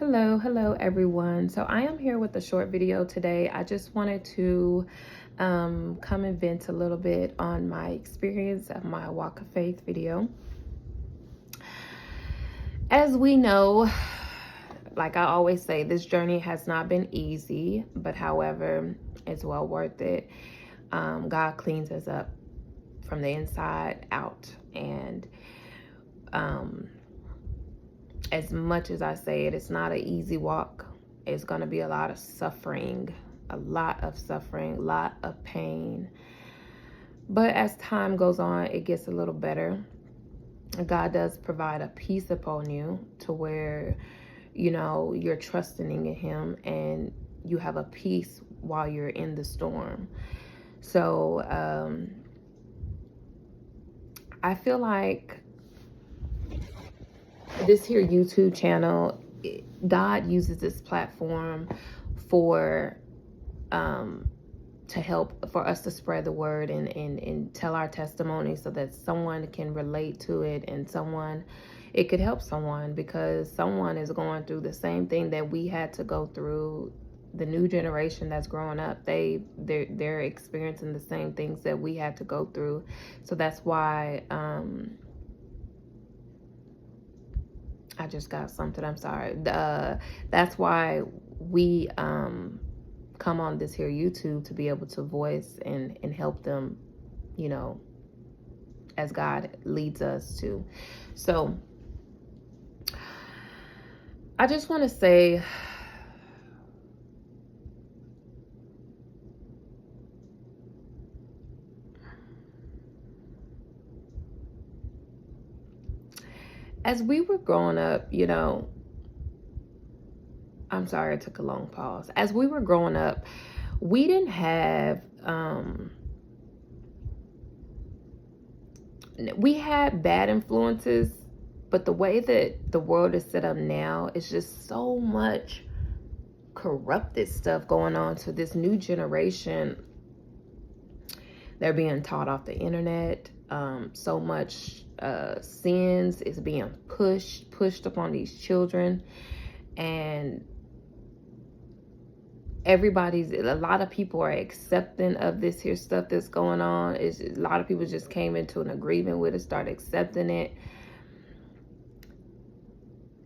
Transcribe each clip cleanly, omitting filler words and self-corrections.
Hello everyone. So I am here with a short video today. I just wanted to come and vent a little bit on my experience of my walk of faith video. As we know, like I always say, this journey has not been easy, but however, it's well worth it. God cleans us up from the inside out, and as much as I say it, it's not an easy walk. It's going to be a lot of suffering, a lot of pain. But as time goes on, it gets a little better. God does provide a peace upon you to where, you're trusting in Him and you have a peace while you're in the storm. So I feel like this here YouTube channel, God uses this platform for to help for us to spread the word and tell our testimony so that someone can relate to it, and it could help someone, because someone is going through the same thing that we had to go through. The new generation that's growing up, they're experiencing the same things that we had to go through. So that's why I just got something. I'm sorry. That's why we come on this here YouTube, to be able to voice and help them, as God leads us to. So I just want to say, as we were growing up, I'm sorry, I took a long pause. As we were growing up, we didn't have, we had bad influences, but the way that the world is set up now, is just so much corrupted stuff going on to this new generation. They're being taught off the internet. So much sins is being pushed upon these children, and a lot of people are accepting of this here stuff that's going on. A lot of people just came into an agreement with it, start accepting it,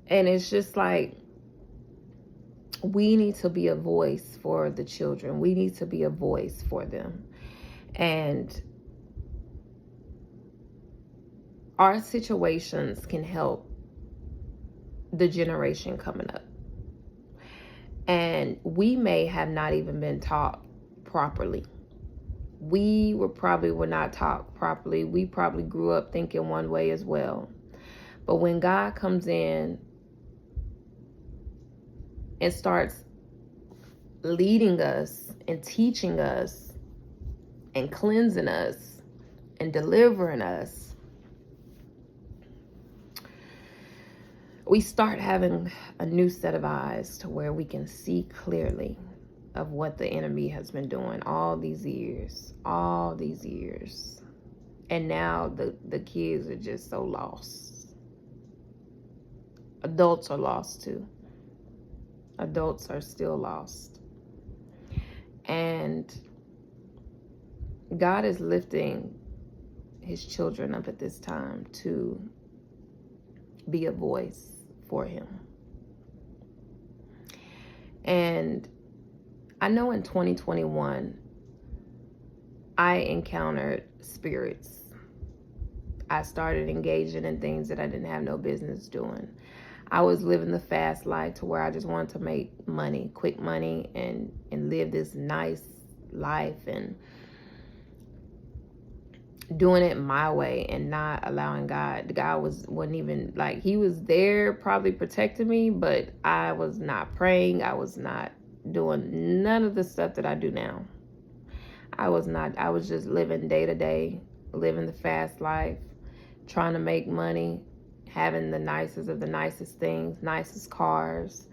and it's just like, we need to be a voice for the children. We need to be a voice for them. And our situations can help the generation coming up. And we may have not even been taught properly. We were not taught properly. We probably grew up thinking one way as well. But when God comes in and starts leading us and teaching us and cleansing us and delivering us, we start having a new set of eyes to where we can see clearly of what the enemy has been doing all these years. And now the kids are just so lost. Adults are lost too. Adults are still lost. And God is lifting His children up at this time to be a voice for Him. And I know in 2021, I encountered spirits. I started engaging in things that I didn't have no business doing. I was living the fast life to where I just wanted to make money, quick money, and live this nice life, and doing it my way and not allowing God. God wasn't even, like, He was there probably protecting me, but I was not praying. I was not doing none of the stuff that I do now. I was just living day to day, living the fast life, trying to make money, having the nicest of the nicest things, nicest cars,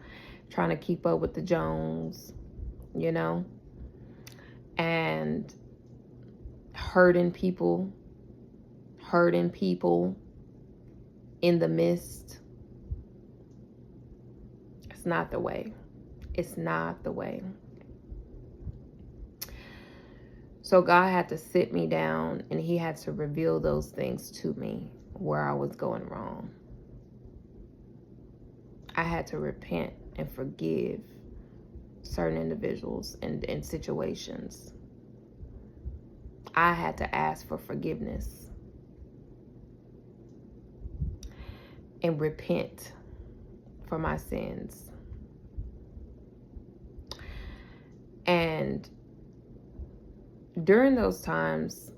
trying to keep up with the Jones, and hurting people in the midst. It's not the way. It's not the way. So God had to sit me down and he had to reveal those things to me where I was going wrong. I had to repent and forgive certain individuals and situations. I had to ask for forgiveness and repent for my sins. And during those times,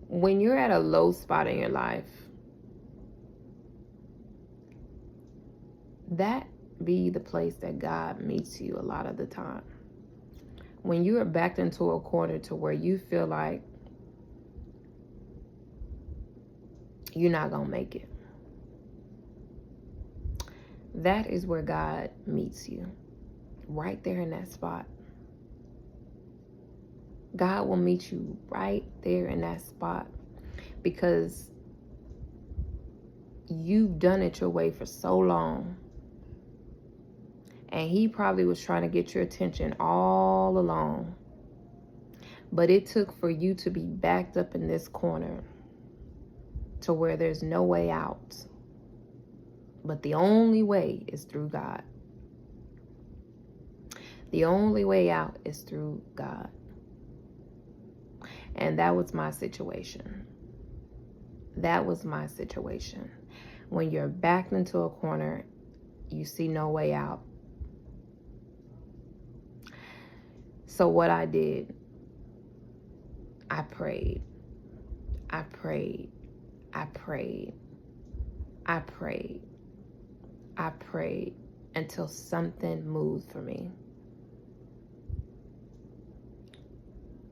when you're at a low spot in your life, that be the place that God meets you a lot of the time. When you are backed into a corner to where you feel like you're not going to make it, that is where God meets you, right there in that spot. God will meet you right there in that spot because you've done it your way for so long. And he probably was trying to get your attention all along. But it took for you to be backed up in this corner to where there's no way out. But the only way is through God. The only way out is through God. And that was my situation. That was my situation. When you're backed into a corner, you see no way out. So what I did, I prayed. I prayed. I prayed. I prayed. I prayed until something moved for me.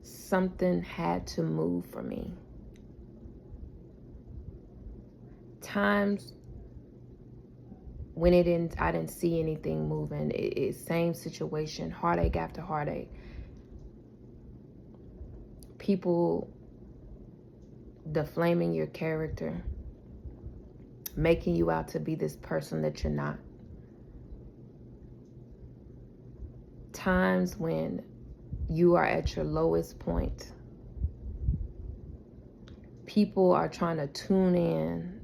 Something had to move for me. Times when I didn't see anything moving. It's same situation, heartache after heartache. People defaming your character, making you out to be this person that you're not. Times when you are at your lowest point. People are trying to tune in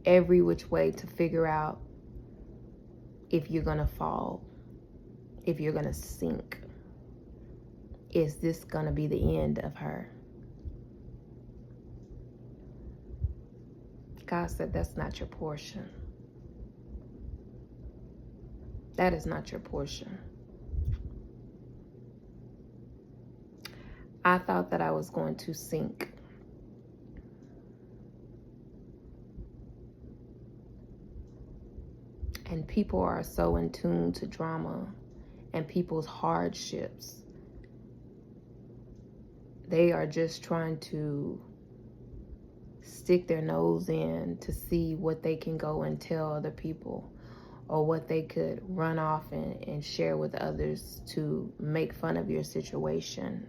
every which way to figure out if you're going to fall, if you're going to sink. Is this going to be the end of her? God said, that's not your portion. That is not your portion. I thought that I was going to sink. And people are so in tune to drama and people's hardships. They are just trying to stick their nose in to see what they can go and tell other people, or what they could run off and share with others to make fun of your situation,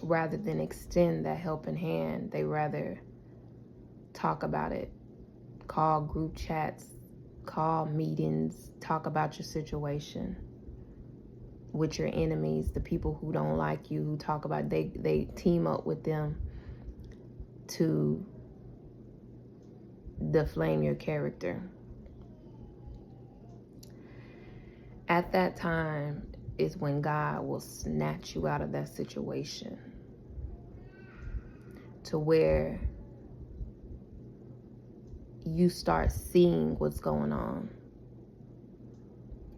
rather than extend that helping hand. They rather talk about it, call group chats, call meetings, talk about your situation with your enemies, the people who don't like you, who talk about, they team up with them to defame your character. At that time is when God will snatch you out of that situation to where you start seeing what's going on.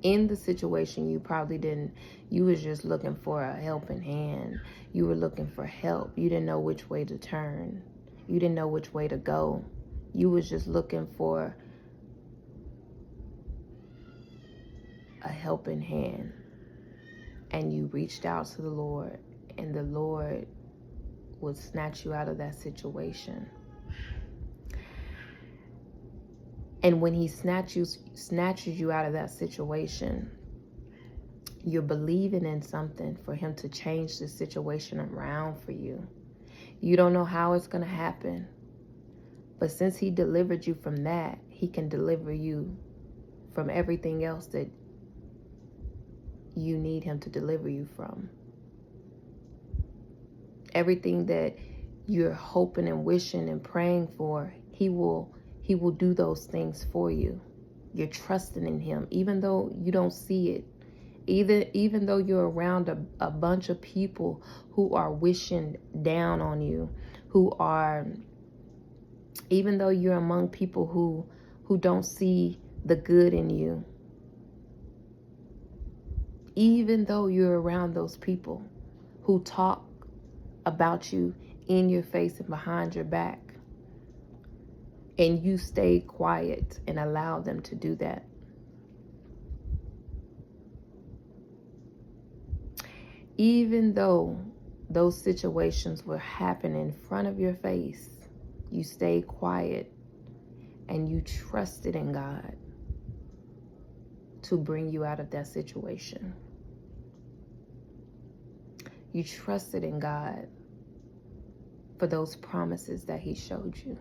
In the situation, you probably didn't, you was just looking for a helping hand. You were looking for help. You didn't know which way to turn. You didn't know which way to go. You was just looking for a helping hand. And you reached out to the Lord, and the Lord would snatch you out of that situation. And when he snatches you out of that situation, You're believing in something for him to change the situation around for you. You don't know how it's going to happen. But since he delivered you from that, he can deliver you from everything else that you need him to deliver you from. Everything that you're hoping and wishing and praying for, he will do those things for you. You're trusting in him, even though you don't see it. Even though you're around a bunch of people who are wishing down on you, even though you're among people who don't see the good in you, even though you're around those people who talk about you in your face and behind your back, and you stay quiet and allow them to do that. Even though those situations will happen in front of your face, you stay quiet and you trusted in God to bring you out of that situation. You trusted in God for those promises that he showed you.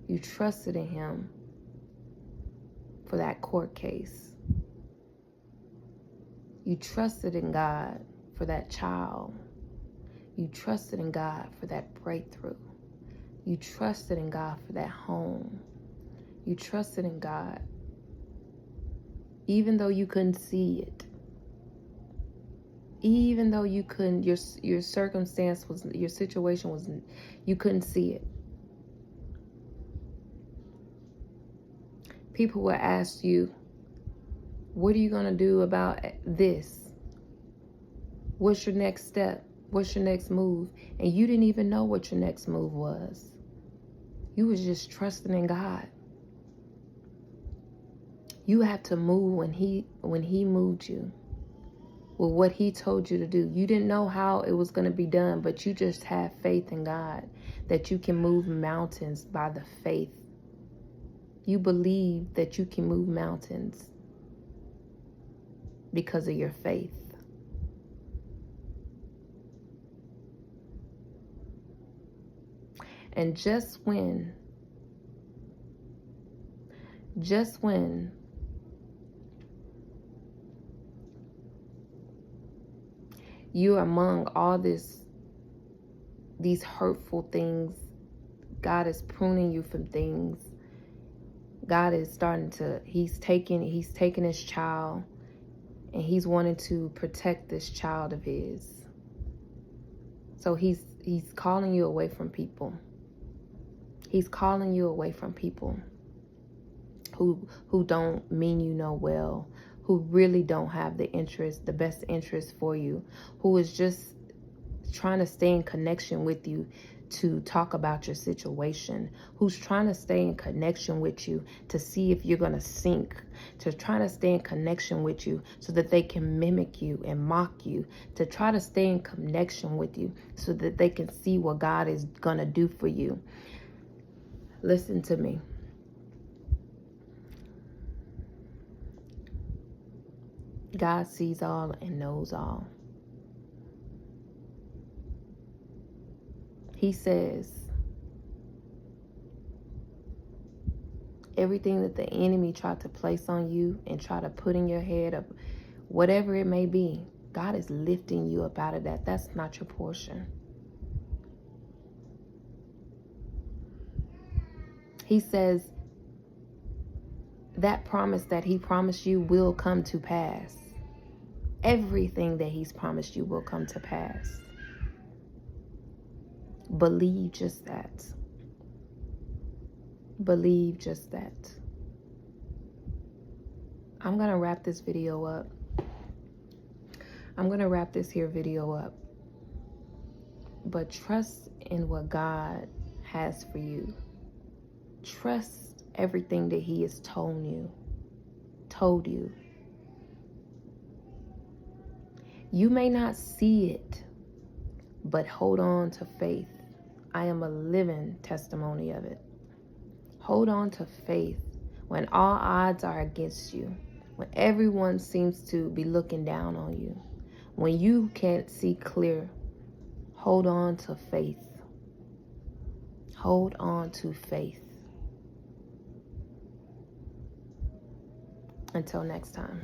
You trusted in him for that court case. You trusted in God for that child. You trusted in God for that breakthrough. You trusted in God for that home. You trusted in God even though you couldn't see it. Even though you couldn't, your circumstance was, your situation was, you couldn't see it. People will ask you, what are you going to do about this? What's your next step? What's your next move? And you didn't even know what your next move was. You was just trusting in God. You have to move when he moved you, with what he told you to do. You didn't know how it was going to be done, but you just have faith in God that you can move mountains by the faith. You believe that you can move mountains because of your faith. And just when you're among all these hurtful things, God is pruning you from things. God is he's taking his child, and he's wanting to protect this child of his. So he's calling you away from people. He's calling you away from people who don't mean you no well, who really don't have the best interest for you, who is just trying to stay in connection with you to talk about your situation, who's trying to stay in connection with you to see if you're going to sink, to try to stay in connection with you so that they can mimic you and mock you, to try to stay in connection with you so that they can see what God is going to do for you. Listen to me. God sees all and knows all. He says everything that the enemy tried to place on you and try to put in your head, of whatever it may be, God is lifting you up out of that. That's not your portion. He says that promise that he promised you will come to pass. Everything that he's promised you will come to pass. Believe just that. Believe just that. I'm going to wrap this video up. I'm going to wrap this here video up. But trust in what God has for you. Trust everything that he has told you. You may not see it, but hold on to faith. I am a living testimony of it. Hold on to faith when all odds are against you. when everyone seems to be looking down on you, when you can't see clear, hold on to faith. Hold on to faith. Until next time.